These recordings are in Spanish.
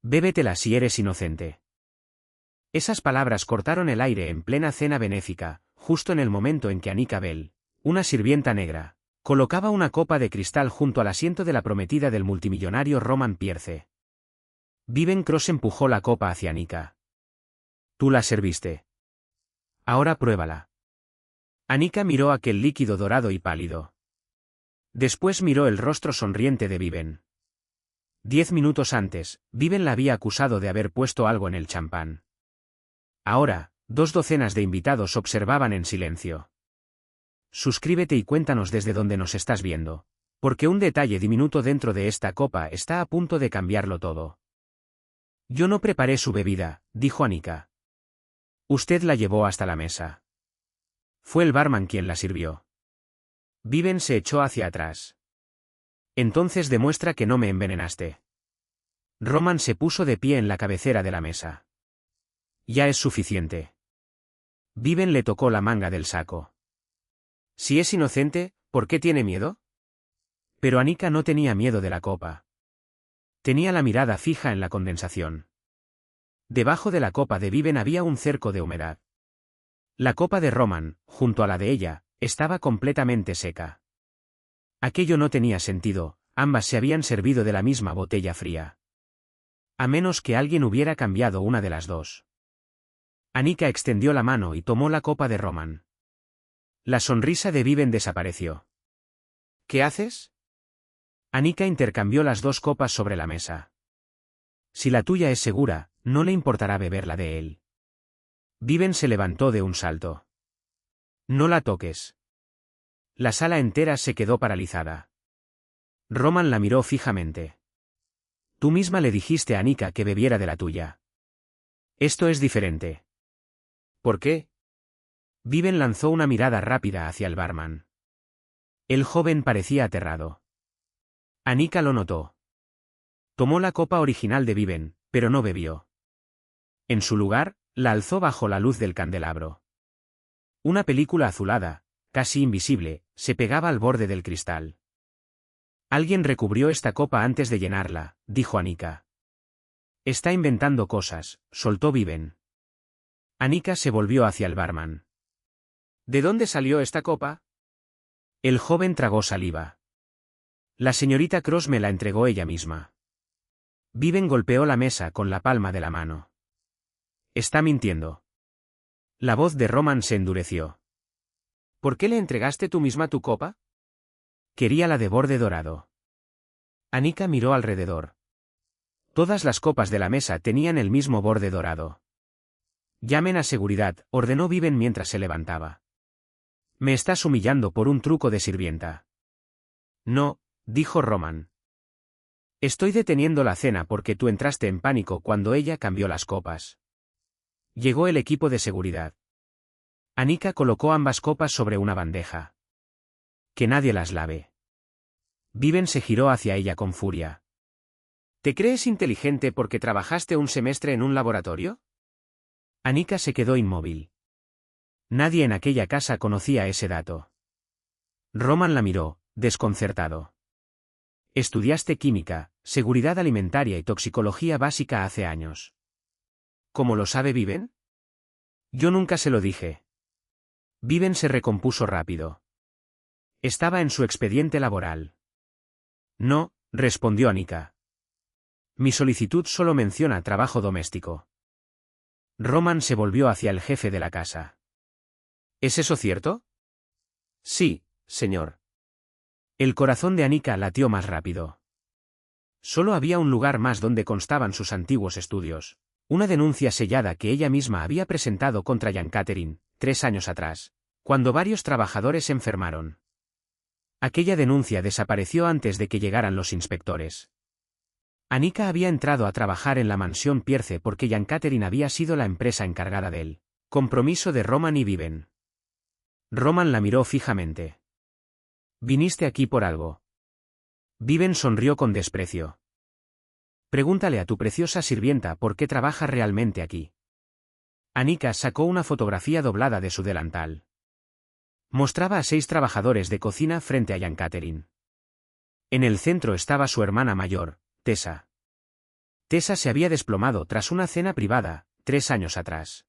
Bébetela si eres inocente. Esas palabras cortaron el aire en plena cena benéfica, justo en el momento en que Anika Bell, una sirvienta negra, colocaba una copa de cristal junto al asiento de la prometida del multimillonario Roman Pierce. Viven Cross empujó la copa hacia Anika. Tú la serviste. Ahora pruébala. Anika miró aquel líquido dorado y pálido. Después miró el rostro sonriente de Viven. 10 minutos antes, Viven la había acusado de haber puesto algo en el champán. Ahora, 2 docenas de invitados observaban en silencio. Suscríbete y cuéntanos desde dónde nos estás viendo, porque un detalle diminuto dentro de esta copa está a punto de cambiarlo todo. Yo no preparé su bebida, dijo Anika. Usted la llevó hasta la mesa. Fue el barman quien la sirvió. Viven se echó hacia atrás. Entonces demuestra que no me envenenaste. Roman se puso de pie en la cabecera de la mesa. Ya es suficiente. Viven le tocó la manga del saco. Si es inocente, ¿por qué tiene miedo? Pero Anika no tenía miedo de la copa. Tenía la mirada fija en la condensación. Debajo de la copa de Viven había un cerco de humedad. La copa de Roman, junto a la de ella, estaba completamente seca. Aquello no tenía sentido, ambas se habían servido de la misma botella fría. A menos que alguien hubiera cambiado una de las dos. Anika extendió la mano y tomó la copa de Roman. La sonrisa de Viven desapareció. ¿Qué haces? Anika intercambió las 2 copas sobre la mesa. Si la tuya es segura, no le importará beber la de él. Viven se levantó de un salto. No la toques. La sala entera se quedó paralizada. Roman la miró fijamente. Tú misma le dijiste a Anika que bebiera de la tuya. Esto es diferente. ¿Por qué? Viven lanzó una mirada rápida hacia el barman. El joven parecía aterrado. Anika lo notó. Tomó la copa original de Viven, pero no bebió. En su lugar, la alzó bajo la luz del candelabro. Una película azulada, casi invisible, se pegaba al borde del cristal. Alguien recubrió esta copa antes de llenarla, dijo Anika. Está inventando cosas, soltó Viven. Anika se volvió hacia el barman. ¿De dónde salió esta copa? El joven tragó saliva. La señorita Cross me la entregó ella misma. Viven golpeó la mesa con la palma de la mano. Está mintiendo. La voz de Roman se endureció. ¿Por qué le entregaste tú misma tu copa? Quería la de borde dorado. Anika miró alrededor. Todas las copas de la mesa tenían el mismo borde dorado. Llamen a seguridad, ordenó Viven mientras se levantaba. Me estás humillando por un truco de sirvienta. No, dijo Roman. Estoy deteniendo la cena porque tú entraste en pánico cuando ella cambió las copas. Llegó el equipo de seguridad. Anika colocó ambas copas sobre una bandeja. Que nadie las lave. Viven se giró hacia ella con furia. ¿Te crees inteligente porque trabajaste un semestre en un laboratorio? Anika se quedó inmóvil. Nadie en aquella casa conocía ese dato. Roman la miró, desconcertado. Estudiaste química, seguridad alimentaria y toxicología básica hace años. ¿Cómo lo sabe Viven? Yo nunca se lo dije. Viven se recompuso rápido. Estaba en su expediente laboral. No, respondió Anika. Mi solicitud solo menciona trabajo doméstico. Roman se volvió hacia el jefe de la casa. ¿Es eso cierto? Sí, señor. El corazón de Anika latió más rápido. Solo había un lugar más donde constaban sus antiguos estudios. Una denuncia sellada que ella misma había presentado contra Jan Catherine, 3 años atrás, cuando varios trabajadores se enfermaron. Aquella denuncia desapareció antes de que llegaran los inspectores. Anika había entrado a trabajar en la mansión Pierce porque Jan Catherine había sido la empresa encargada del compromiso de Roman y Viven. Roman la miró fijamente. Viniste aquí por algo. Viven sonrió con desprecio. Pregúntale a tu preciosa sirvienta por qué trabaja realmente aquí. Anika sacó una fotografía doblada de su delantal. Mostraba a 6 trabajadores de cocina frente a Jan Catherine. En el centro estaba su hermana mayor, Tessa. Tessa se había desplomado tras una cena privada, 3 años atrás.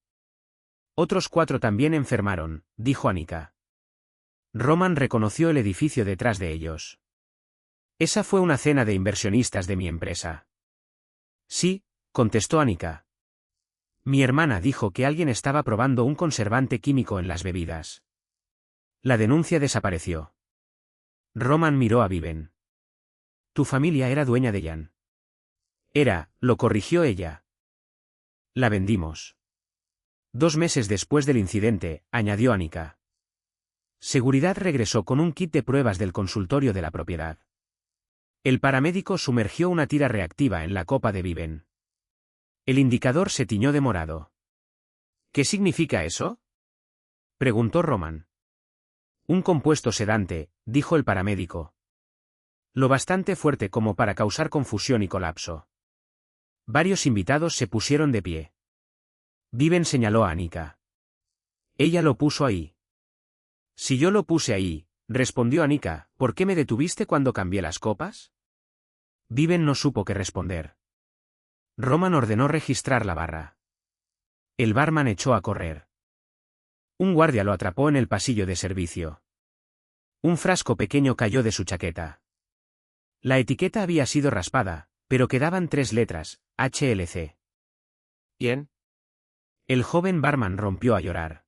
Otros 4 también enfermaron, dijo Anika. Roman reconoció el edificio detrás de ellos. Esa fue una cena de inversionistas de mi empresa. Sí, contestó Anika. Mi hermana dijo que alguien estaba probando un conservante químico en las bebidas. La denuncia desapareció. Roman miró a Viven. Tu familia era dueña de Jan. Lo corrigió ella. La vendimos. 2 meses después del incidente, añadió Anika. Seguridad regresó con un kit de pruebas del consultorio de la propiedad. El paramédico sumergió una tira reactiva en la copa de Viven. El indicador se tiñó de morado. ¿Qué significa eso?, preguntó Roman. Un compuesto sedante, dijo el paramédico. Lo bastante fuerte como para causar confusión y colapso. Varios invitados se pusieron de pie. Viven señaló a Anika. Ella lo puso ahí. Si yo lo puse ahí, respondió Anika, ¿por qué me detuviste cuando cambié las copas? Viven no supo qué responder. Roman ordenó registrar la barra. El barman echó a correr. Un guardia lo atrapó en el pasillo de servicio. Un frasco pequeño cayó de su chaqueta. La etiqueta había sido raspada, pero quedaban 3 letras, HLC. ¿Quién? El joven barman rompió a llorar.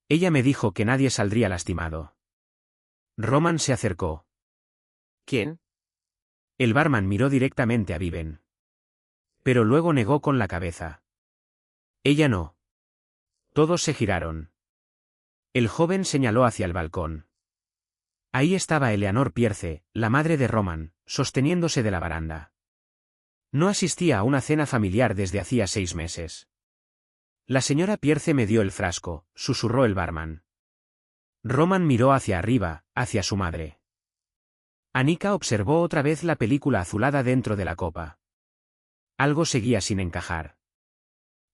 Ella me dijo que nadie saldría lastimado. Roman se acercó. ¿Quién? El barman miró directamente a Viven. Pero luego negó con la cabeza. Ella no. Todos se giraron. El joven señaló hacia el balcón. Ahí estaba Eleanor Pierce, la madre de Roman, sosteniéndose de la baranda. No asistía a una cena familiar desde hacía 6 meses. La señora Pierce me dio el frasco, susurró el barman. Roman miró hacia arriba, hacia su madre. Anika observó otra vez la película azulada dentro de la copa. Algo seguía sin encajar.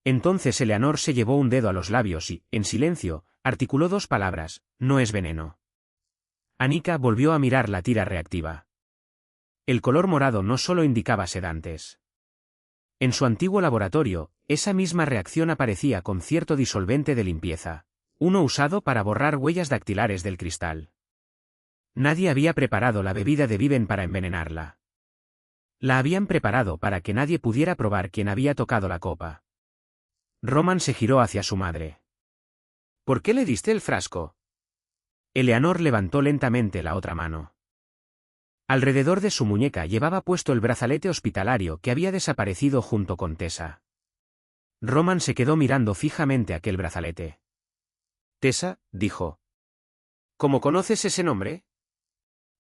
Entonces Eleanor se llevó un dedo a los labios y, en silencio, articuló 2 palabras, no es veneno. Anika volvió a mirar la tira reactiva. El color morado no solo indicaba sedantes. En su antiguo laboratorio, esa misma reacción aparecía con cierto disolvente de limpieza, uno usado para borrar huellas dactilares del cristal. Nadie había preparado la bebida de Viven para envenenarla. La habían preparado para que nadie pudiera probar quién había tocado la copa. Roman se giró hacia su madre. ¿Por qué le diste el frasco? Eleanor levantó lentamente la otra mano. Alrededor de su muñeca llevaba puesto el brazalete hospitalario que había desaparecido junto con Tessa. Roman se quedó mirando fijamente aquel brazalete. Tessa, dijo. ¿Cómo conoces ese nombre?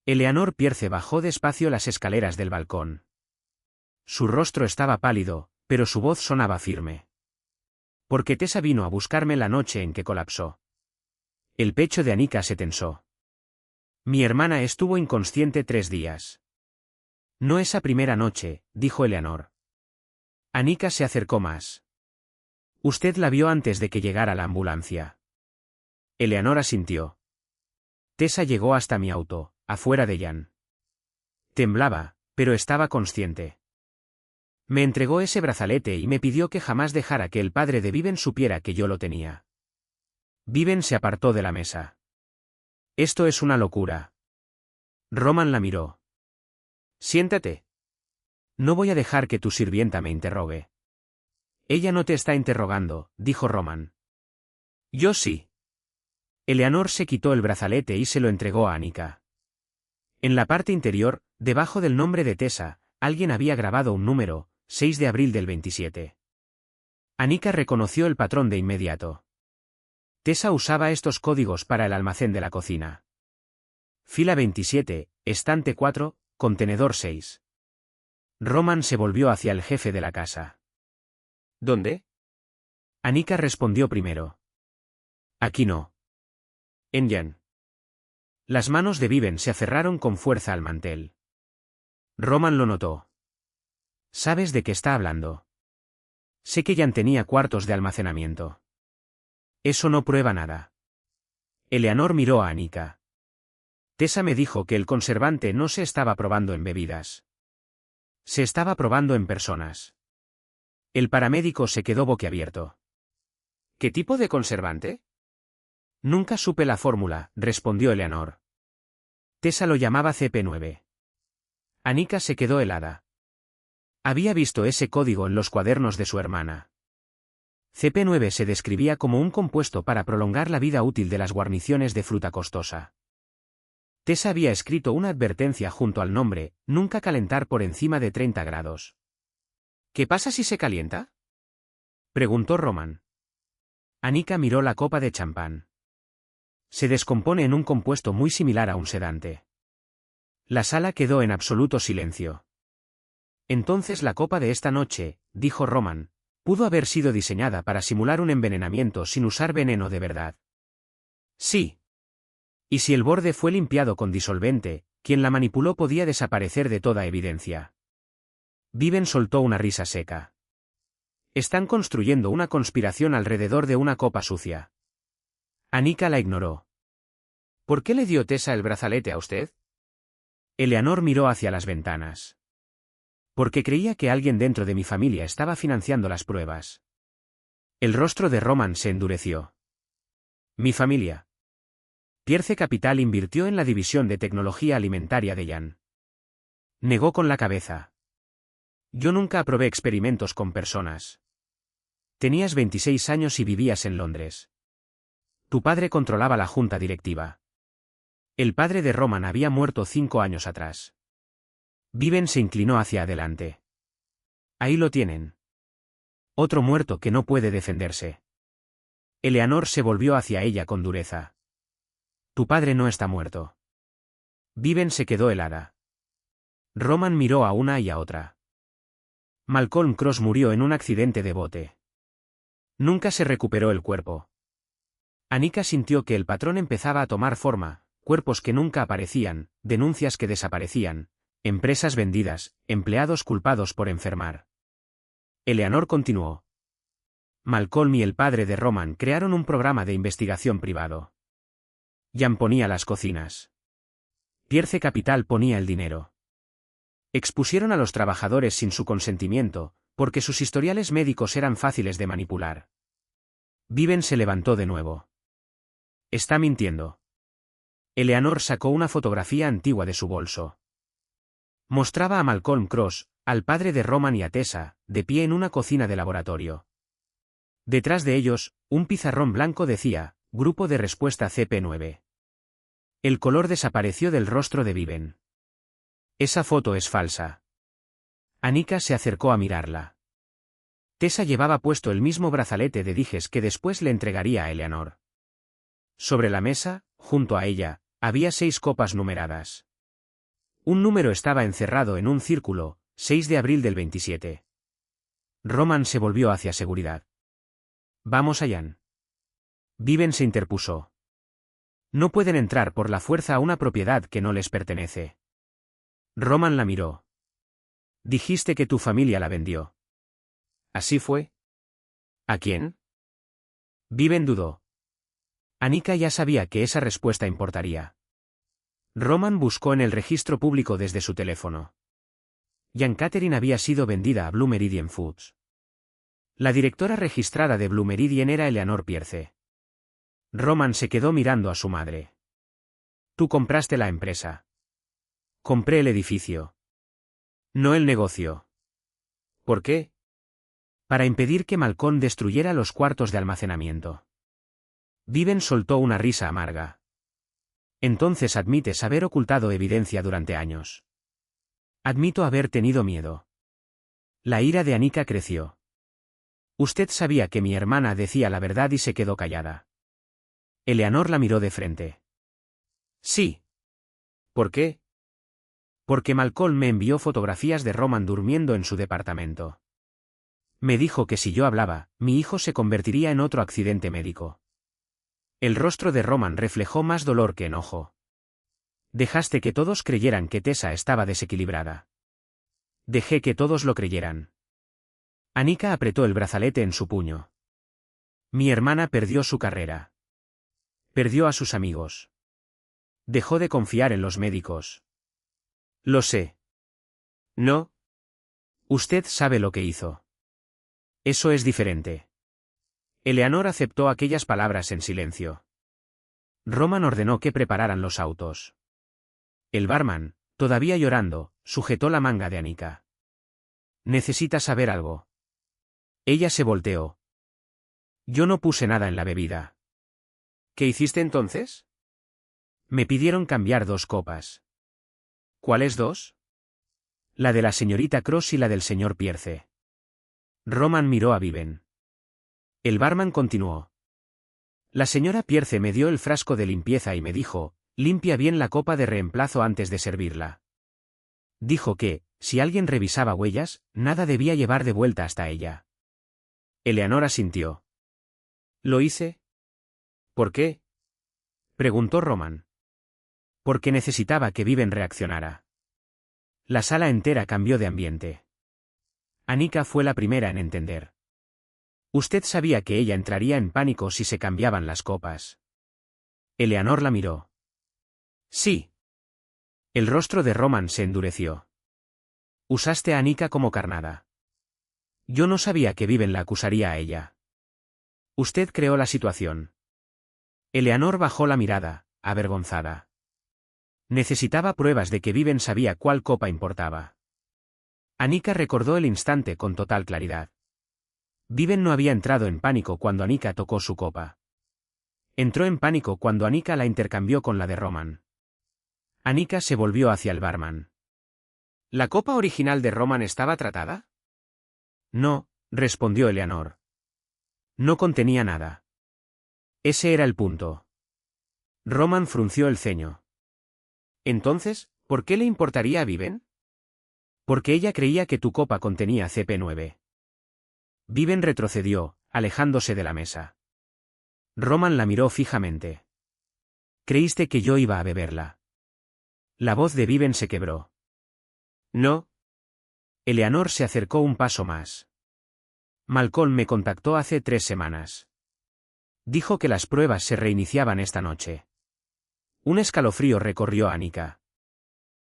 Eleanor Pierce bajó despacio las escaleras del balcón. Su rostro estaba pálido, pero su voz sonaba firme. Porque Tessa vino a buscarme la noche en que colapsó. El pecho de Anika se tensó. Mi hermana estuvo inconsciente 3 días. No esa primera noche, dijo Eleanor. Anika se acercó más. Usted la vio antes de que llegara la ambulancia. Eleanor asintió. Tessa llegó hasta mi auto, afuera de Jan. Temblaba, pero estaba consciente. Me entregó ese brazalete y me pidió que jamás dejara que el padre de Viven supiera que yo lo tenía. Viven se apartó de la mesa. Esto es una locura. Roman la miró. Siéntate. No voy a dejar que tu sirvienta me interrogue. Ella no te está interrogando, dijo Roman. Yo sí. Eleanor se quitó el brazalete y se lo entregó a Anika. En la parte interior, debajo del nombre de Tessa, alguien había grabado un número, 6 de abril del 27. Anika reconoció el patrón de inmediato. Tessa usaba estos códigos para el almacén de la cocina. Fila 27, estante 4, contenedor 6. Roman se volvió hacia el jefe de la casa. ¿Dónde? Anika respondió primero. Aquí no. En Jan. Las manos de Viven se aferraron con fuerza al mantel. Roman lo notó. ¿Sabes de qué está hablando? Sé que Jan tenía cuartos de almacenamiento. Eso no prueba nada. Eleanor miró a Anika. Tessa me dijo que el conservante no se estaba probando en bebidas. Se estaba probando en personas. El paramédico se quedó boquiabierto. ¿Qué tipo de conservante? Nunca supe la fórmula, respondió Eleanor. Tessa lo llamaba CP9. Anika se quedó helada. Había visto ese código en los cuadernos de su hermana. CP9 se describía como un compuesto para prolongar la vida útil de las guarniciones de fruta costosa. Tessa había escrito una advertencia junto al nombre, nunca calentar por encima de 30 grados. ¿Qué pasa si se calienta? Preguntó Roman. Anika miró la copa de champán. Se descompone en un compuesto muy similar a un sedante. La sala quedó en absoluto silencio. Entonces la copa de esta noche, dijo Roman, pudo haber sido diseñada para simular un envenenamiento sin usar veneno de verdad. Sí. Y si el borde fue limpiado con disolvente, quien la manipuló podía desaparecer de toda evidencia. Viven soltó una risa seca. Están construyendo una conspiración alrededor de una copa sucia. Anika la ignoró. ¿Por qué le dio Tessa el brazalete a usted? Eleanor miró hacia las ventanas. Porque creía que alguien dentro de mi familia estaba financiando las pruebas. El rostro de Roman se endureció. Mi familia. Pierce Capital invirtió en la división de tecnología alimentaria de Jan. Negó con la cabeza. Yo nunca aprobé experimentos con personas. Tenías 26 años y vivías en Londres. Tu padre controlaba la junta directiva. El padre de Roman había muerto 5 años atrás. Viven se inclinó hacia adelante. Ahí lo tienen. Otro muerto que no puede defenderse. Eleanor se volvió hacia ella con dureza. Tu padre no está muerto. Viven se quedó helada. Roman miró a una y a otra. Malcolm Cross murió en un accidente de bote. Nunca se recuperó el cuerpo. Anika sintió que el patrón empezaba a tomar forma, cuerpos que nunca aparecían, denuncias que desaparecían, empresas vendidas, empleados culpados por enfermar. Eleanor continuó. Malcolm y el padre de Roman crearon un programa de investigación privado. Jan ponía las cocinas. Pierce Capital ponía el dinero. Expusieron a los trabajadores sin su consentimiento, porque sus historiales médicos eran fáciles de manipular. Viven se levantó de nuevo. Está mintiendo. Eleanor sacó una fotografía antigua de su bolso. Mostraba a Malcolm Cross, al padre de Roman y a Tessa, de pie en una cocina de laboratorio. Detrás de ellos, un pizarrón blanco decía, Grupo de Respuesta CP9. El color desapareció del rostro de Viven. Esa foto es falsa. Anika se acercó a mirarla. Tessa llevaba puesto el mismo brazalete de dijes que después le entregaría a Eleanor. Sobre la mesa, junto a ella, había 6 copas numeradas. Un número estaba encerrado en un círculo, 6 de abril del 27. Roman se volvió hacia seguridad. Vamos a Jan. Viven se interpuso. No pueden entrar por la fuerza a una propiedad que no les pertenece. Roman la miró. Dijiste que tu familia la vendió. ¿Así fue? ¿A quién? Viven dudó. Anika ya sabía que esa respuesta importaría. Roman buscó en el registro público desde su teléfono. Jan Catherine había sido vendida a Blue Meridian Foods. La directora registrada de Blue Meridian era Eleanor Pierce. Roman se quedó mirando a su madre. Tú compraste la empresa. Compré el edificio. No el negocio. ¿Por qué? Para impedir que Malcolm destruyera los cuartos de almacenamiento. Viven soltó una risa amarga. Entonces admites haber ocultado evidencia durante años. Admito haber tenido miedo. La ira de Anika creció. Usted sabía que mi hermana decía la verdad y se quedó callada. Eleanor la miró de frente. Sí. ¿Por qué? Porque Malcolm me envió fotografías de Roman durmiendo en su departamento. Me dijo que si yo hablaba, mi hijo se convertiría en otro accidente médico. El rostro de Roman reflejó más dolor que enojo. Dejaste que todos creyeran que Tessa estaba desequilibrada. Dejé que todos lo creyeran. Anika apretó el brazalete en su puño. Mi hermana perdió su carrera. Perdió a sus amigos. Dejó de confiar en los médicos. Lo sé. No. Usted sabe lo que hizo. Eso es diferente. Eleanor aceptó aquellas palabras en silencio. Roman ordenó que prepararan los autos. El barman, todavía llorando, sujetó la manga de Anika. ¿Necesita saber algo? Ella se volteó. Yo no puse nada en la bebida. ¿Qué hiciste entonces? Me pidieron cambiar 2 copas. ¿Cuáles 2? La de la señorita Cross y la del señor Pierce. Roman miró a Viven. El barman continuó. La señora Pierce me dio el frasco de limpieza y me dijo, limpia bien la copa de reemplazo antes de servirla. Dijo que, si alguien revisaba huellas, nada debía llevar de vuelta hasta ella. Eleanor asintió. ¿Lo hice? ¿Por qué? Preguntó Roman. Porque necesitaba que Viven reaccionara. La sala entera cambió de ambiente. Anika fue la primera en entender. Usted sabía que ella entraría en pánico si se cambiaban las copas. Eleanor la miró. Sí. El rostro de Roman se endureció. Usaste a Anika como carnada. Yo no sabía que Viven la acusaría a ella. Usted creó la situación. Eleanor bajó la mirada, avergonzada. Necesitaba pruebas de que Viven sabía cuál copa importaba. Anika recordó el instante con total claridad. Viven no había entrado en pánico cuando Anika tocó su copa. Entró en pánico cuando Anika la intercambió con la de Roman. Anika se volvió hacia el barman. ¿La copa original de Roman estaba tratada? No, respondió Eleanor. No contenía nada. Ese era el punto. Roman frunció el ceño. Entonces, ¿por qué le importaría a Viven? Porque ella creía que tu copa contenía CP9. Viven retrocedió, alejándose de la mesa. Roman la miró fijamente. ¿Creíste que yo iba a beberla? La voz de Viven se quebró. No. Eleanor se acercó un paso más. Malcolm me contactó hace 3 semanas. Dijo que las pruebas se reiniciaban esta noche. Un escalofrío recorrió a Anika.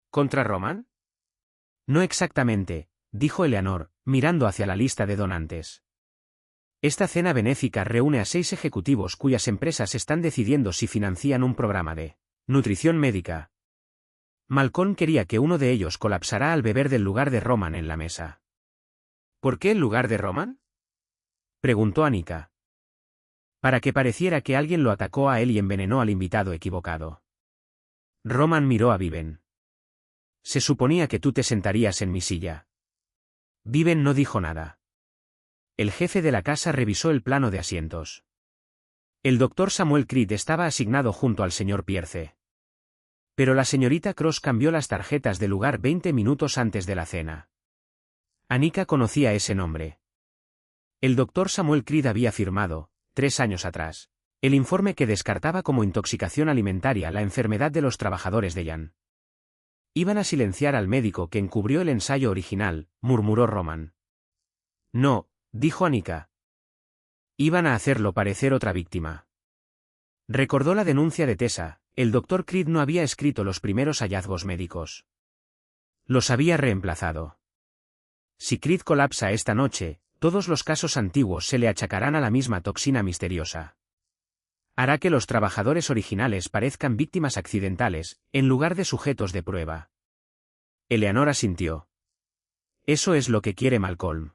¿Contra Roman? No exactamente, dijo Eleanor, mirando hacia la lista de donantes. Esta cena benéfica reúne a 6 ejecutivos cuyas empresas están decidiendo si financian un programa de nutrición médica. Malcolm quería que uno de ellos colapsara al beber del lugar de Roman en la mesa. ¿Por qué el lugar de Roman? Preguntó Anika. Para que pareciera que alguien lo atacó a él y envenenó al invitado equivocado. Roman miró a Viven. Se suponía que tú te sentarías en mi silla. Viven no dijo nada. El jefe de la casa revisó el plano de asientos. El doctor Samuel Creed estaba asignado junto al señor Pierce. Pero la señorita Cross cambió las tarjetas de lugar 20 minutos antes de la cena. Anika conocía ese nombre. El doctor Samuel Creed había firmado, 3 años atrás, el informe que descartaba como intoxicación alimentaria la enfermedad de los trabajadores de Jan. Iban a silenciar al médico que encubrió el ensayo original, murmuró Roman. No, dijo Anika. Iban a hacerlo parecer otra víctima. Recordó la denuncia de Tessa, el doctor Creed no había escrito los primeros hallazgos médicos. Los había reemplazado. Si Creed colapsa esta noche, todos los casos antiguos se le achacarán a la misma toxina misteriosa. Hará que los trabajadores originales parezcan víctimas accidentales, en lugar de sujetos de prueba. Eleanor asintió. Eso es lo que quiere Malcolm.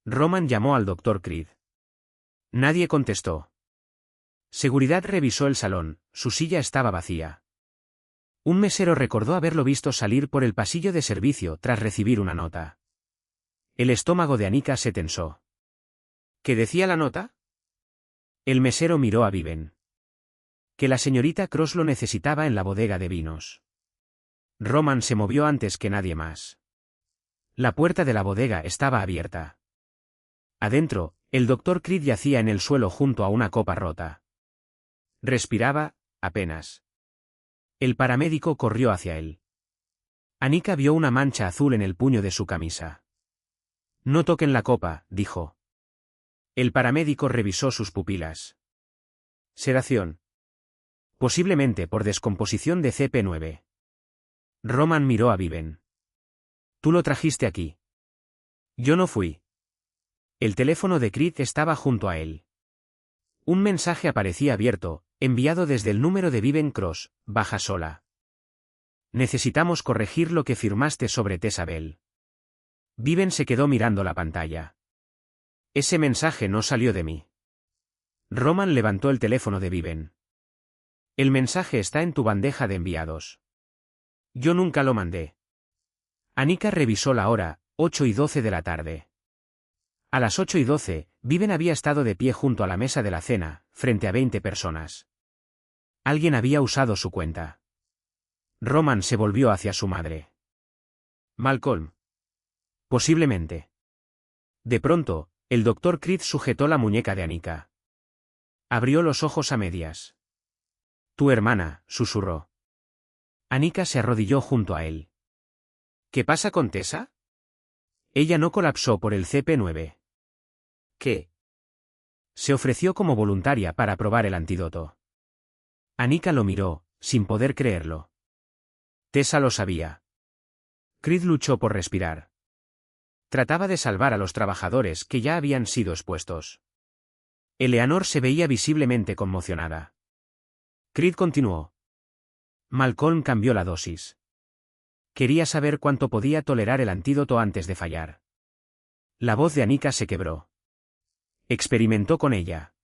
Roman llamó al doctor Creed. Nadie contestó. Seguridad revisó el salón, su silla estaba vacía. Un mesero recordó haberlo visto salir por el pasillo de servicio tras recibir una nota. El estómago de Anika se tensó. ¿Qué decía la nota? El mesero miró a Viven. Que la señorita Cross lo necesitaba en la bodega de vinos. Roman se movió antes que nadie más. La puerta de la bodega estaba abierta. Adentro, el doctor Creed yacía en el suelo junto a una copa rota. Respiraba, apenas. El paramédico corrió hacia él. Anika vio una mancha azul en el puño de su camisa. No toquen la copa, dijo. El paramédico revisó sus pupilas. Sedación. Posiblemente por descomposición de CP9. Roman miró a Viven. Tú lo trajiste aquí. Yo no fui. El teléfono de Creed estaba junto a él. Un mensaje aparecía abierto, enviado desde el número de Viven Cross, baja sola. Necesitamos corregir lo que firmaste sobre Tessa Bell. Viven se quedó mirando la pantalla. Ese mensaje no salió de mí. Roman levantó el teléfono de Viven. El mensaje está en tu bandeja de enviados. Yo nunca lo mandé. Anika revisó la hora, 8:12 de la tarde. A las 8:12, Viven había estado de pie junto a la mesa de la cena, frente a 20 personas. Alguien había usado su cuenta. Roman se volvió hacia su madre. Malcolm. Posiblemente. De pronto, el Dr. Creed sujetó la muñeca de Anika. Abrió los ojos a medias. Tu hermana, susurró. Anika se arrodilló junto a él. ¿Qué pasa con Tessa? Ella no colapsó por el CP9. ¿Qué? Se ofreció como voluntaria para probar el antídoto. Anika lo miró, sin poder creerlo. Tessa lo sabía. Creed luchó por respirar. Trataba de salvar a los trabajadores que ya habían sido expuestos. Eleanor se veía visiblemente conmocionada. Creed continuó. Malcolm cambió la dosis. Quería saber cuánto podía tolerar el antídoto antes de fallar. La voz de Anika se quebró. Experimentó con ella.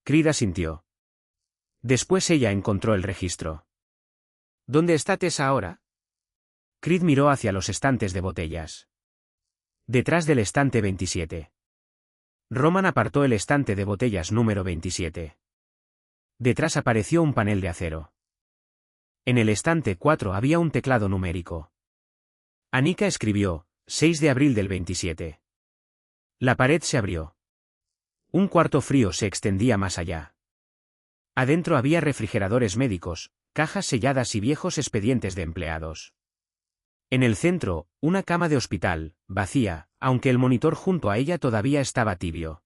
Creed asintió. Después ella encontró el registro. ¿Dónde está Tessa ahora? Creed miró hacia los estantes de botellas. Detrás del estante 27. Roman apartó el estante de botellas número 27. Detrás apareció un panel de acero. En el estante 4 había un teclado numérico. Anika escribió, 6 de abril del 27. La pared se abrió. Un cuarto frío se extendía más allá. Adentro había refrigeradores médicos, cajas selladas y viejos expedientes de empleados. En el centro, una cama de hospital, vacía, aunque el monitor junto a ella todavía estaba tibio.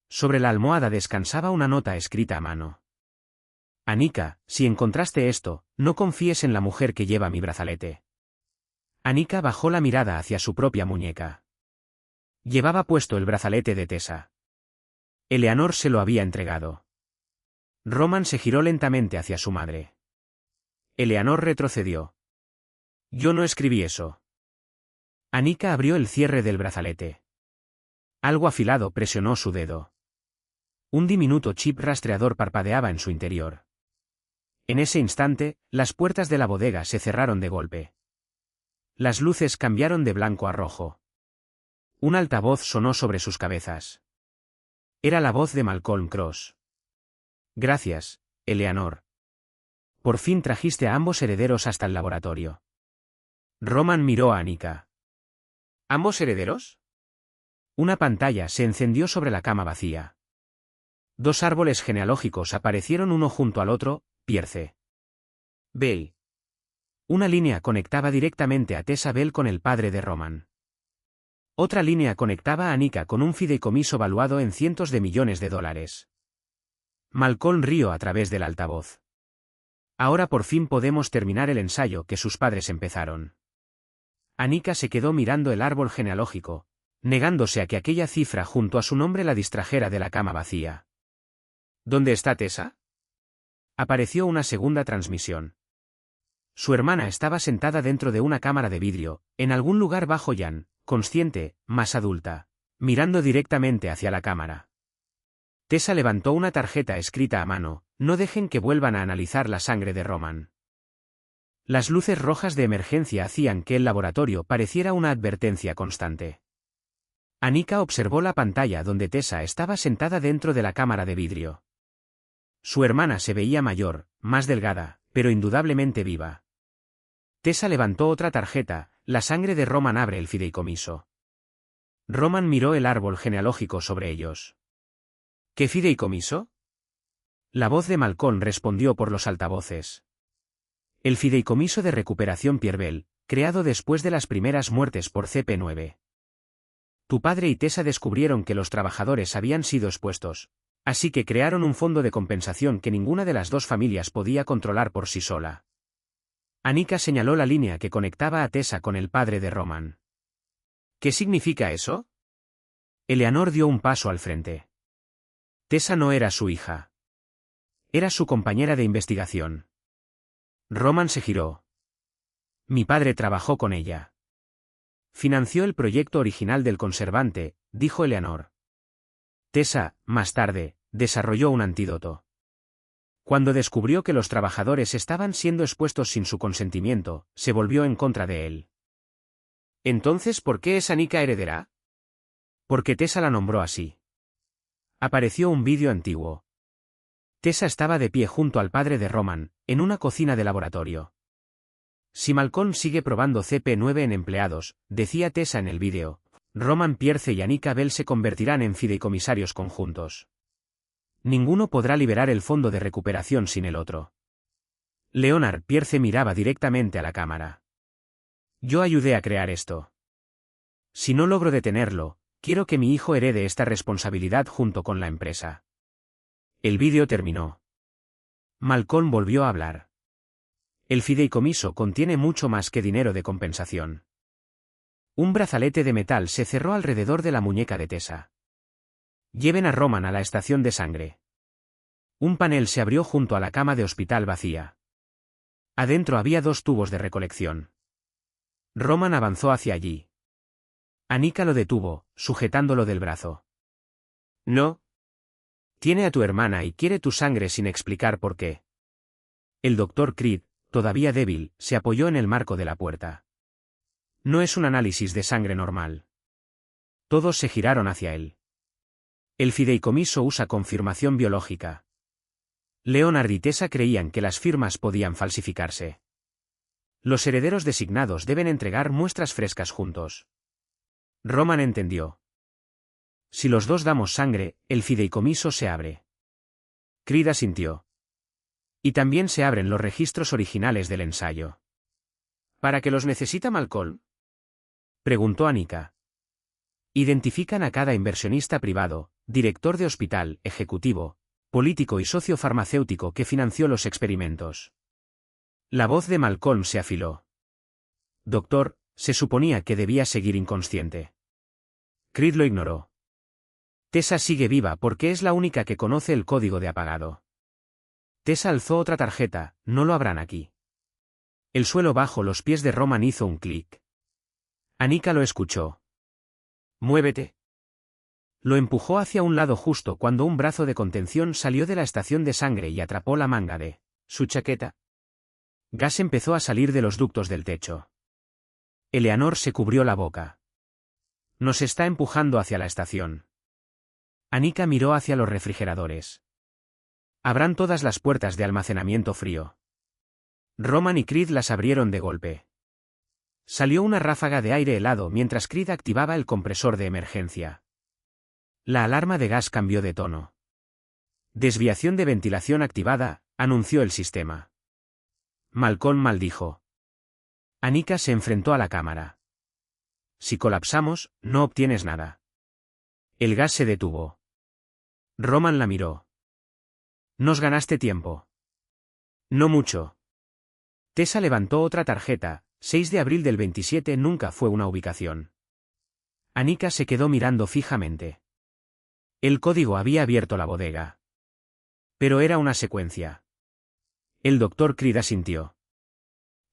Sobre la almohada descansaba una nota escrita a mano. Anika, si encontraste esto, no confíes en la mujer que lleva mi brazalete. Anika bajó la mirada hacia su propia muñeca. Llevaba puesto el brazalete de Tessa. Eleanor se lo había entregado. Roman se giró lentamente hacia su madre. Eleanor retrocedió. Yo no escribí eso. Anika abrió el cierre del brazalete. Algo afilado presionó su dedo. Un diminuto chip rastreador parpadeaba en su interior. En ese instante, las puertas de la bodega se cerraron de golpe. Las luces cambiaron de blanco a rojo. Un altavoz sonó sobre sus cabezas. Era la voz de Malcolm Cross. Gracias, Eleanor. Por fin trajiste a ambos herederos hasta el laboratorio. Roman miró a Anika. ¿Ambos herederos? Una pantalla se encendió sobre la cama vacía. Dos árboles genealógicos aparecieron uno junto al otro, Pierce Bell. Una línea conectaba directamente a Tessa Bell con el padre de Roman. Otra línea conectaba a Anika con un fideicomiso valuado en cientos de millones de dólares. Malcolm rió a través del altavoz. Ahora por fin podemos terminar el ensayo que sus padres empezaron. Anika se quedó mirando el árbol genealógico, negándose a que aquella cifra junto a su nombre la distrajera de la cama vacía. ¿Dónde está Tessa? Apareció una segunda transmisión. Su hermana estaba sentada dentro de una cámara de vidrio, en algún lugar bajo Jan, consciente, más adulta, mirando directamente hacia la cámara. Tessa levantó una tarjeta escrita a mano, no dejen que vuelvan a analizar la sangre de Roman. Las luces rojas de emergencia hacían que el laboratorio pareciera una advertencia constante. Anika observó la pantalla donde Tessa estaba sentada dentro de la cámara de vidrio. Su hermana se veía mayor, más delgada, pero indudablemente viva. Tessa levantó otra tarjeta, la sangre de Roman abre el fideicomiso. Roman miró el árbol genealógico sobre ellos. ¿Qué fideicomiso? La voz de Malcolm respondió por los altavoces. El fideicomiso de recuperación Pierre Bell, creado después de las primeras muertes por CP9. Tu padre y Tessa descubrieron que los trabajadores habían sido expuestos, así que crearon un fondo de compensación que ninguna de las dos familias podía controlar por sí sola. Anika señaló la línea que conectaba a Tessa con el padre de Roman. ¿Qué significa eso? Eleanor dio un paso al frente. Tessa no era su hija. Era su compañera de investigación. Roman se giró. Mi padre trabajó con ella. Financió el proyecto original del conservante, dijo Eleanor. Tessa, más tarde, desarrolló un antídoto. Cuando descubrió que los trabajadores estaban siendo expuestos sin su consentimiento, se volvió en contra de él. Entonces, ¿por qué es Anika heredera? Porque Tessa la nombró así. Apareció un vídeo antiguo. Tessa estaba de pie junto al padre de Roman, en una cocina de laboratorio. Si Malcolm sigue probando CP9 en empleados, decía Tessa en el vídeo, Roman Pierce y Anika Bell se convertirán en fideicomisarios conjuntos. Ninguno podrá liberar el fondo de recuperación sin el otro. Leonard Pierce miraba directamente a la cámara. Yo ayudé a crear esto. Si no logro detenerlo, quiero que mi hijo herede esta responsabilidad junto con la empresa. El vídeo terminó. Malcolm volvió a hablar. El fideicomiso contiene mucho más que dinero de compensación. Un brazalete de metal se cerró alrededor de la muñeca de Tessa. Lleven a Roman a la estación de sangre. Un panel se abrió junto a la cama de hospital vacía. Adentro había 2 tubos de recolección. Roman avanzó hacia allí. Anika lo detuvo, sujetándolo del brazo. No. Tiene a tu hermana y quiere tu sangre sin explicar por qué. El doctor Creed, todavía débil, se apoyó en el marco de la puerta. No es un análisis de sangre normal. Todos se giraron hacia él. El fideicomiso usa confirmación biológica. Leonard y Tessa creían que las firmas podían falsificarse. Los herederos designados deben entregar muestras frescas juntos. Roman entendió. Si los dos damos sangre, el fideicomiso se abre. Creed asintió. Y también se abren los registros originales del ensayo. ¿Para qué los necesita Malcolm? Preguntó Anika. Identifican a cada inversionista privado, director de hospital, ejecutivo, político y socio farmacéutico que financió los experimentos. La voz de Malcolm se afiló. Doctor, se suponía que debía seguir inconsciente. Creed lo ignoró. Tessa sigue viva porque es la única que conoce el código de apagado. Tessa alzó otra tarjeta, no lo habrán aquí. El suelo bajo los pies de Roman hizo un clic. Anika lo escuchó. Muévete. Lo empujó hacia un lado justo cuando un brazo de contención salió de la estación de sangre y atrapó la manga de su chaqueta. Gas empezó a salir de los ductos del techo. Eleanor se cubrió la boca. Nos está empujando hacia la estación. Anika miró hacia los refrigeradores. Abran todas las puertas de almacenamiento frío. Roman y Creed las abrieron de golpe. Salió una ráfaga de aire helado mientras Creed activaba el compresor de emergencia. La alarma de gas cambió de tono. Desviación de ventilación activada, anunció el sistema. Malcolm maldijo. Anika se enfrentó a la cámara. Si colapsamos, no obtienes nada. El gas se detuvo. Roman la miró. Nos ganaste tiempo. No mucho. Tessa levantó otra tarjeta, 6 de abril del 27 nunca fue una ubicación. Anika se quedó mirando fijamente. El código había abierto la bodega. Pero era una secuencia. El doctor Creed asintió.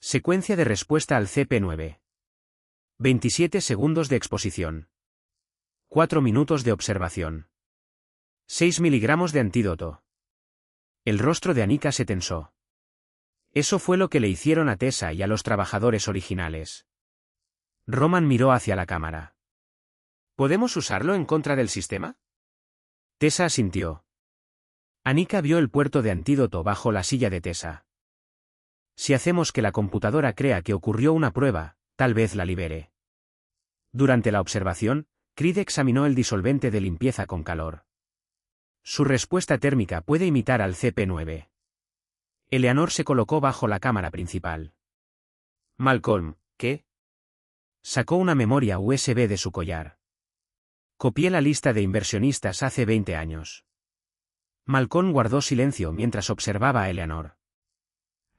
Secuencia de respuesta al CP9. 27 segundos de exposición. 4 minutos de observación. 6 miligramos de antídoto. El rostro de Anika se tensó. Eso fue lo que le hicieron a Tessa y a los trabajadores originales. Roman miró hacia la cámara. ¿Podemos usarlo en contra del sistema? Tessa asintió. Anika vio el puerto de antídoto bajo la silla de Tessa. Si hacemos que la computadora crea que ocurrió una prueba, tal vez la libere. Durante la observación, Creed examinó el disolvente de limpieza con calor. Su respuesta térmica puede imitar al CP9. Eleanor se colocó bajo la cámara principal. Malcolm, ¿qué? Sacó una memoria USB de su collar. Copié la lista de inversionistas hace 20 años. Malcolm guardó silencio mientras observaba a Eleanor.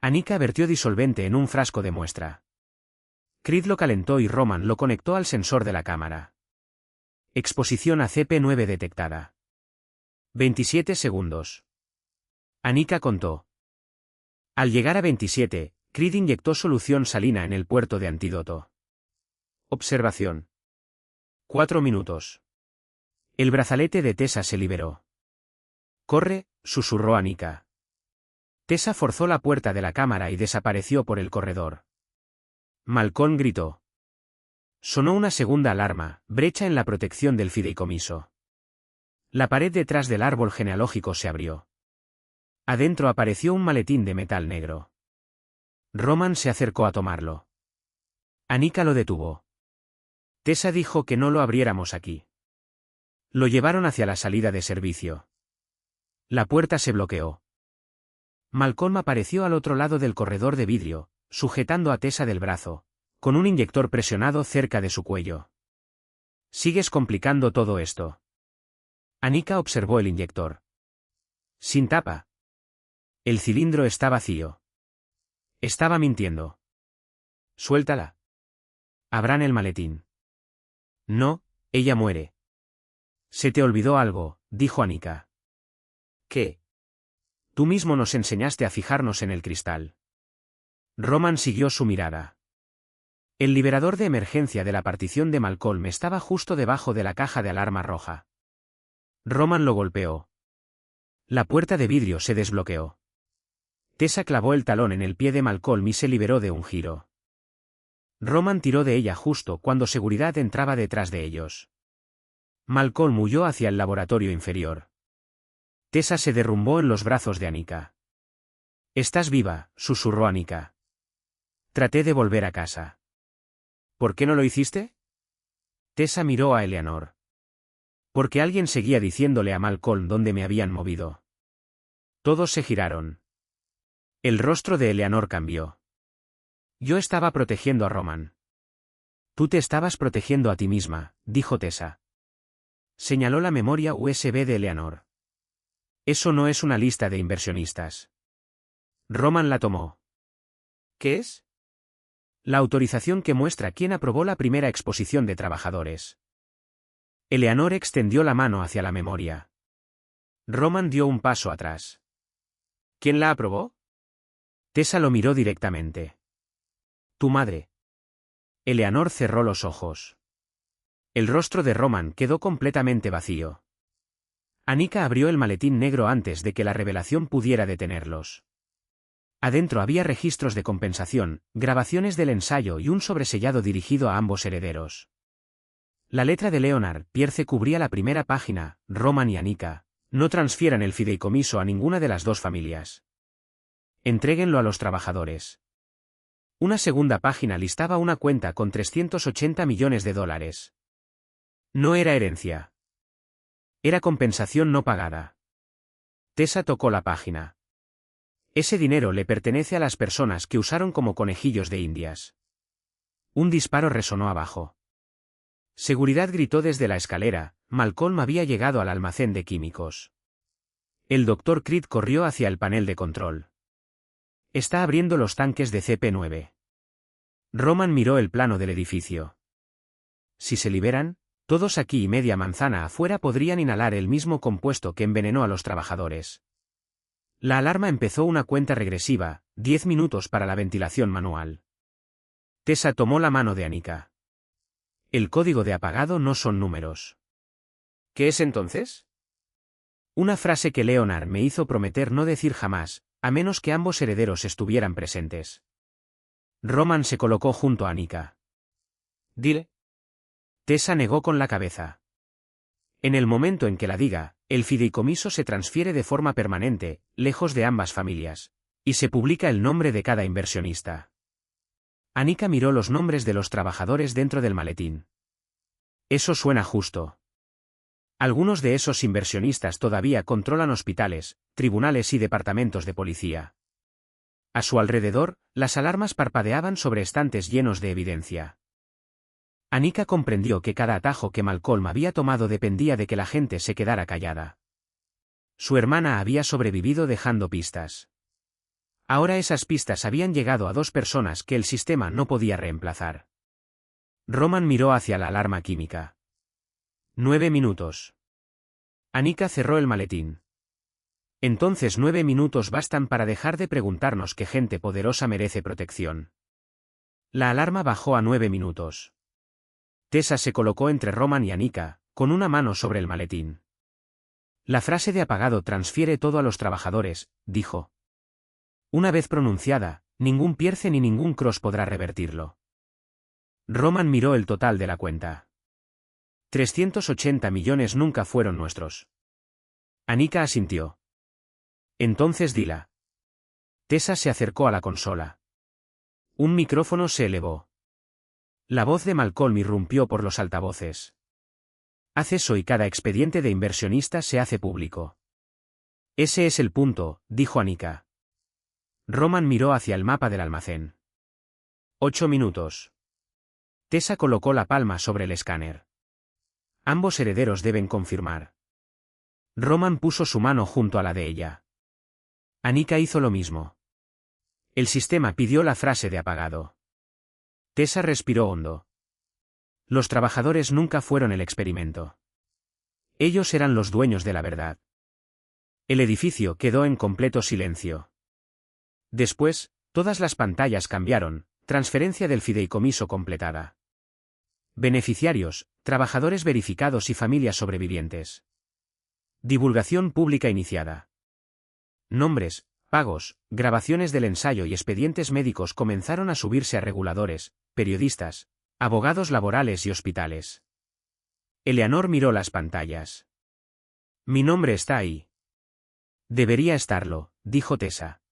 Anika vertió disolvente en un frasco de muestra. Creed lo calentó y Roman lo conectó al sensor de la cámara. Exposición a CP9 detectada. 27 segundos. Anika contó. Al llegar a 27, Creed inyectó solución salina en el puerto de antídoto. Observación. 4 minutos. El brazalete de Tessa se liberó. «Corre», susurró Anika. Tessa forzó la puerta de la cámara y desapareció por el corredor. Malcolm gritó. Sonó una segunda alarma, brecha en la protección del fideicomiso. La pared detrás del árbol genealógico se abrió. Adentro apareció un maletín de metal negro. Roman se acercó a tomarlo. Anika lo detuvo. Tessa dijo que no lo abriéramos aquí. Lo llevaron hacia la salida de servicio. La puerta se bloqueó. Malcolm apareció al otro lado del corredor de vidrio, sujetando a Tessa del brazo, con un inyector presionado cerca de su cuello. «Sigues complicando todo esto». Anika observó el inyector. Sin tapa. El cilindro está vacío. Estaba mintiendo. Suéltala. Abran el maletín. No, ella muere. Se te olvidó algo, dijo Anika. ¿Qué? Tú mismo nos enseñaste a fijarnos en el cristal. Roman siguió su mirada. El liberador de emergencia de la partición de Malcolm estaba justo debajo de la caja de alarma roja. Roman lo golpeó. La puerta de vidrio se desbloqueó. Tessa clavó el talón en el pie de Malcolm y se liberó de un giro. Roman tiró de ella justo cuando seguridad entraba detrás de ellos. Malcolm huyó hacia el laboratorio inferior. Tessa se derrumbó en los brazos de Anika. «Estás viva», susurró Anika. «Traté de volver a casa». «¿Por qué no lo hiciste?» Tessa miró a Eleanor. «Porque alguien seguía diciéndole a Malcolm dónde me habían movido». Todos se giraron. El rostro de Eleanor cambió. «Yo estaba protegiendo a Roman». «Tú te estabas protegiendo a ti misma», dijo Tessa. Señaló la memoria USB de Eleanor. «Eso no es una lista de inversionistas». Roman la tomó. «¿Qué es?» «La autorización que muestra quién aprobó la primera exposición de trabajadores». Eleanor extendió la mano hacia la memoria. Roman dio un paso atrás. «¿Quién la aprobó?» Tessa lo miró directamente. «Tu madre». Eleanor cerró los ojos. El rostro de Roman quedó completamente vacío. Anika abrió el maletín negro antes de que la revelación pudiera detenerlos. Adentro había registros de compensación, grabaciones del ensayo y un sobresellado dirigido a ambos herederos. La letra de Leonard Pierce cubría la primera página. Roman y Anika, no transfieran el fideicomiso a ninguna de las dos familias. Entréguenlo a los trabajadores. Una segunda página listaba una cuenta con $380 millones. No era herencia. Era compensación no pagada. Tessa tocó la página. Ese dinero le pertenece a las personas que usaron como conejillos de indias. Un disparo resonó abajo. Seguridad gritó desde la escalera. Malcolm había llegado al almacén de químicos. El Dr. Creed corrió hacia el panel de control. Está abriendo los tanques de CP9. Roman miró el plano del edificio. Si se liberan, todos aquí y media manzana afuera podrían inhalar el mismo compuesto que envenenó a los trabajadores. La alarma empezó una cuenta regresiva, 10 minutos para la ventilación manual. Tessa tomó la mano de Anika. El código de apagado no son números. ¿Qué es entonces? Una frase que Leonard me hizo prometer no decir jamás, a menos que ambos herederos estuvieran presentes. Roman se colocó junto a Anika. Dile. Tessa negó con la cabeza. En el momento en que la diga, el fideicomiso se transfiere de forma permanente, lejos de ambas familias, y se publica el nombre de cada inversionista. Anika miró los nombres de los trabajadores dentro del maletín. Eso suena justo. Algunos de esos inversionistas todavía controlan hospitales, tribunales y departamentos de policía. A su alrededor, las alarmas parpadeaban sobre estantes llenos de evidencia. Anika comprendió que cada atajo que Malcolm había tomado dependía de que la gente se quedara callada. Su hermana había sobrevivido dejando pistas. Ahora esas pistas habían llegado a dos personas que el sistema no podía reemplazar. Roman miró hacia la alarma química. 9 minutos. Anika cerró el maletín. Entonces 9 minutos bastan para dejar de preguntarnos qué gente poderosa merece protección. La alarma bajó a 9 minutos. Tessa se colocó entre Roman y Anika, con una mano sobre el maletín. La frase de apagado transfiere todo a los trabajadores, dijo. Una vez pronunciada, ningún Pierce ni ningún Cross podrá revertirlo. Roman miró el total de la cuenta. 380 millones nunca fueron nuestros. Anika asintió. Entonces dila. Tessa se acercó a la consola. Un micrófono se elevó. La voz de Malcolm irrumpió por los altavoces. Haz eso y cada expediente de inversionista se hace público. Ese es el punto, dijo Anika. Roman miró hacia el mapa del almacén. 8 minutos. Tessa colocó la palma sobre el escáner. Ambos herederos deben confirmar. Roman puso su mano junto a la de ella. Anika hizo lo mismo. El sistema pidió la frase de apagado. Tessa respiró hondo. Los trabajadores nunca fueron el experimento. Ellos eran los dueños de la verdad. El edificio quedó en completo silencio. Después, todas las pantallas cambiaron, transferencia del fideicomiso completada. Beneficiarios, trabajadores verificados y familias sobrevivientes. Divulgación pública iniciada. Nombres, pagos, grabaciones del ensayo y expedientes médicos comenzaron a subirse a reguladores, periodistas, abogados laborales y hospitales. Eleanor miró las pantallas. Mi nombre está ahí. Debería estarlo, dijo Tessa.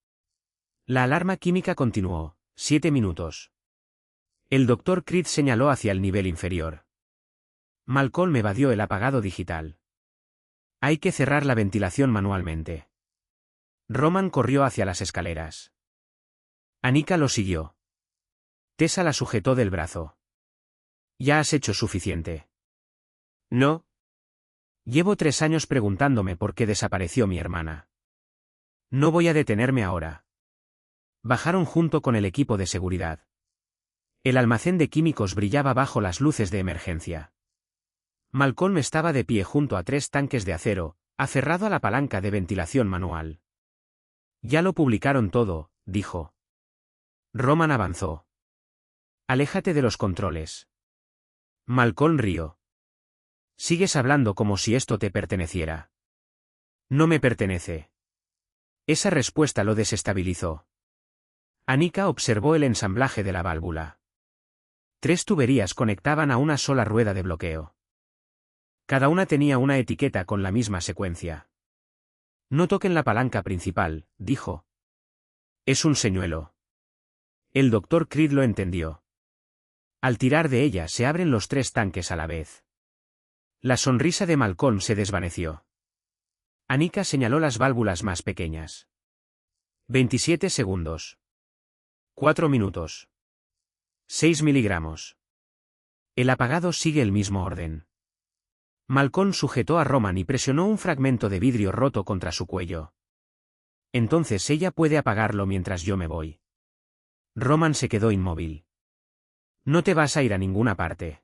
La alarma química continuó. 7 minutos. El Dr. Creed señaló hacia el nivel inferior. Malcolm evadió el apagado digital. Hay que cerrar la ventilación manualmente. Roman corrió hacia las escaleras. Anika lo siguió. Tessa la sujetó del brazo. Ya has hecho suficiente. No. Llevo 3 años preguntándome por qué desapareció mi hermana. No voy a detenerme ahora. Bajaron junto con el equipo de seguridad. El almacén de químicos brillaba bajo las luces de emergencia. Malcolm estaba de pie junto a 3 tanques de acero, aferrado a la palanca de ventilación manual. Ya lo publicaron todo, dijo. Roman avanzó. Aléjate de los controles. Malcolm rió. Sigues hablando como si esto te perteneciera. No me pertenece. Esa respuesta lo desestabilizó. Anika observó el ensamblaje de la válvula. 3 tuberías conectaban a una sola rueda de bloqueo. Cada una tenía una etiqueta con la misma secuencia. No toquen la palanca principal, dijo. Es un señuelo. El Dr. Creed lo entendió. Al tirar de ella se abren los 3 tanques a la vez. La sonrisa de Malcolm se desvaneció. Anika señaló las válvulas más pequeñas. 27 segundos. 4 minutos. 6 miligramos. El apagado sigue el mismo orden. Malcolm sujetó a Roman y presionó un fragmento de vidrio roto contra su cuello. Entonces ella puede apagarlo mientras yo me voy. Roman se quedó inmóvil. No te vas a ir a ninguna parte.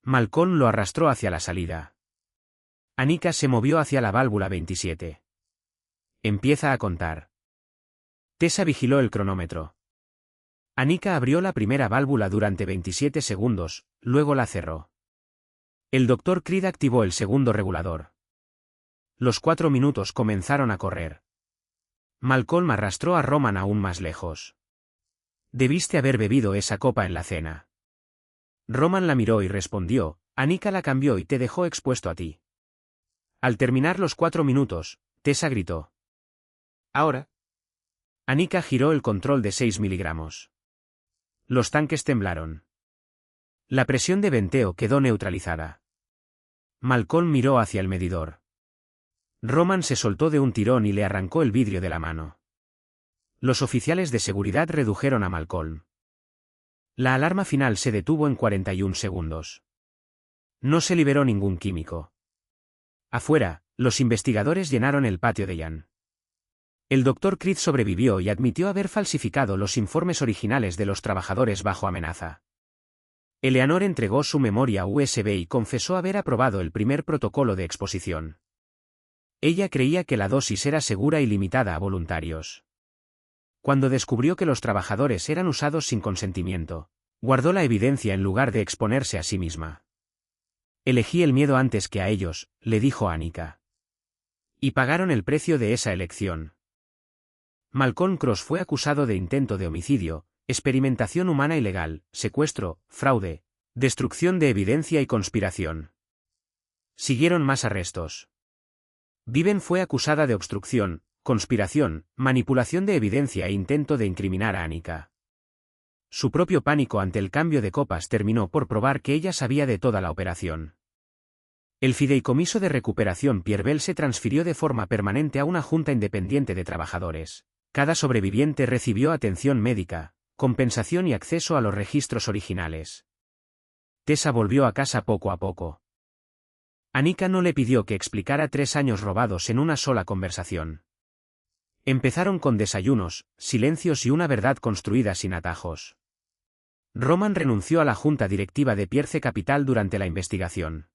Malcolm lo arrastró hacia la salida. Anika se movió hacia la válvula 27. Empieza a contar. Tessa vigiló el cronómetro. Anika abrió la primera válvula durante 27 segundos, luego la cerró. El Dr. Creed activó el segundo regulador. Los 4 minutos comenzaron a correr. Malcolm arrastró a Roman aún más lejos. Debiste haber bebido esa copa en la cena. Roman la miró y respondió, Anika la cambió y te dejó expuesto a ti. Al terminar los 4 minutos, Tessa gritó. Ahora. Anika giró el control de 6 miligramos. Los tanques temblaron. La presión de venteo quedó neutralizada. Malcolm miró hacia el medidor. Roman se soltó de un tirón y le arrancó el vidrio de la mano. Los oficiales de seguridad redujeron a Malcolm. La alarma final se detuvo en 41 segundos. No se liberó ningún químico. Afuera, los investigadores llenaron el patio de Jan. El Dr. Creed sobrevivió y admitió haber falsificado los informes originales de los trabajadores bajo amenaza. Eleanor entregó su memoria USB y confesó haber aprobado el primer protocolo de exposición. Ella creía que la dosis era segura y limitada a voluntarios. Cuando descubrió que los trabajadores eran usados sin consentimiento, guardó la evidencia en lugar de exponerse a sí misma. Elegí el miedo antes que a ellos, le dijo Annika. Y pagaron el precio de esa elección. Malcolm Cross fue acusado de intento de homicidio, experimentación humana ilegal, secuestro, fraude, destrucción de evidencia y conspiración. Siguieron más arrestos. Viven fue acusada de obstrucción, conspiración, manipulación de evidencia e intento de incriminar a Annika. Su propio pánico ante el cambio de copas terminó por probar que ella sabía de toda la operación. El fideicomiso de recuperación Pierreville se transfirió de forma permanente a una junta independiente de trabajadores. Cada sobreviviente recibió atención médica, compensación y acceso a los registros originales. Tessa volvió a casa poco a poco. Annika no le pidió que explicara 3 años robados en una sola conversación. Empezaron con desayunos, silencios y una verdad construida sin atajos. Roman renunció a la junta directiva de Pierce Capital durante la investigación.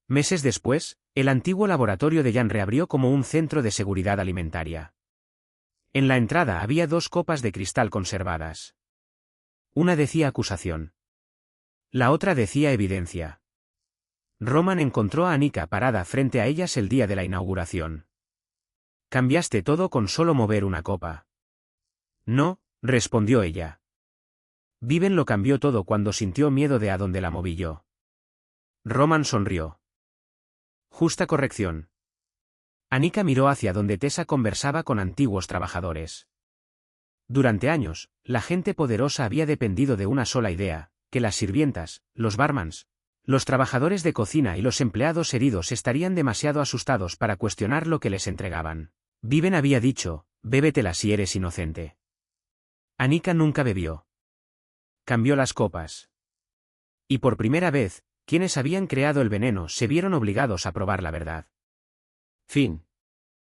Meses después, el antiguo laboratorio de Jan reabrió como un centro de seguridad alimentaria. En la entrada había 2 copas de cristal conservadas. Una decía acusación. La otra decía evidencia. Roman encontró a Annika parada frente a ellas el día de la inauguración. «Cambiaste todo con solo mover una copa». «No», respondió ella. «Viven lo cambió todo cuando sintió miedo de a dónde la moví yo». Roman sonrió. «Justa corrección». Annika miró hacia donde Tessa conversaba con antiguos trabajadores. Durante años, la gente poderosa había dependido de una sola idea, que las sirvientas, los barmans, los trabajadores de cocina y los empleados heridos estarían demasiado asustados para cuestionar lo que les entregaban. Viven había dicho, bébetela si eres inocente. Annika nunca bebió. Cambió las copas. Y por primera vez, quienes habían creado el veneno se vieron obligados a probar la verdad. Fin.